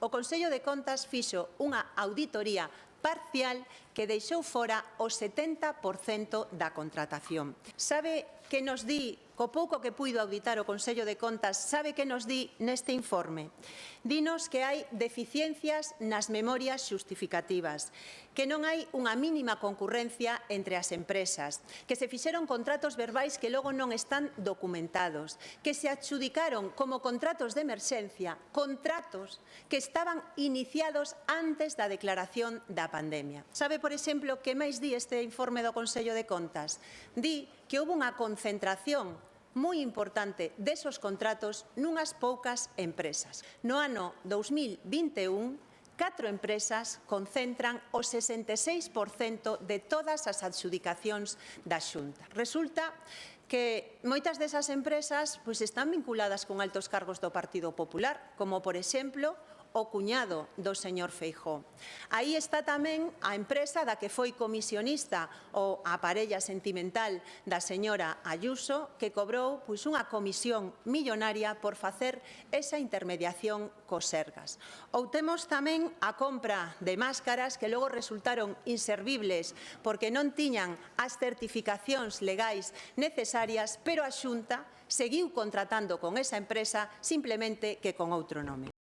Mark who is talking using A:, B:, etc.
A: O Consello de Contas fixo unha auditoría parcial que deixou fora o 70% da contratación. Sabe que nos di, co pouco que puido auditar o Consello de Contas, sabe que nos di neste informe? Dinos que hai deficiencias nas memorias xustificativas, que non hai unha mínima concurrencia entre as empresas, que se fixeron contratos verbais que logo non están documentados, que se adxudicaron como contratos de emerxencia, contratos que estaban iniciados antes da declaración da pandemia. Sabe, por exemplo, que máis di este informe do Consello de Contas? Di que houve unha concentración moi importante desos contratos nunhas poucas empresas. No ano 2021, 4 empresas concentran o 66% de todas as adxudicacións da Xunta. Resulta que moitas desas empresas están vinculadas con altos cargos do Partido Popular, como, por exemplo, o cuñado do señor Feijóo. Aí está tamén a empresa da que foi comisionista ou a parella sentimental da señora Ayuso, que cobrou unha comisión millonaria por facer esa intermediación cos Sergas. Ou temos tamén a compra de máscaras que logo resultaron inservibles porque non tiñan as certificacións legais necesarias, pero a Xunta seguiu contratando con esa empresa simplemente que con outro nome.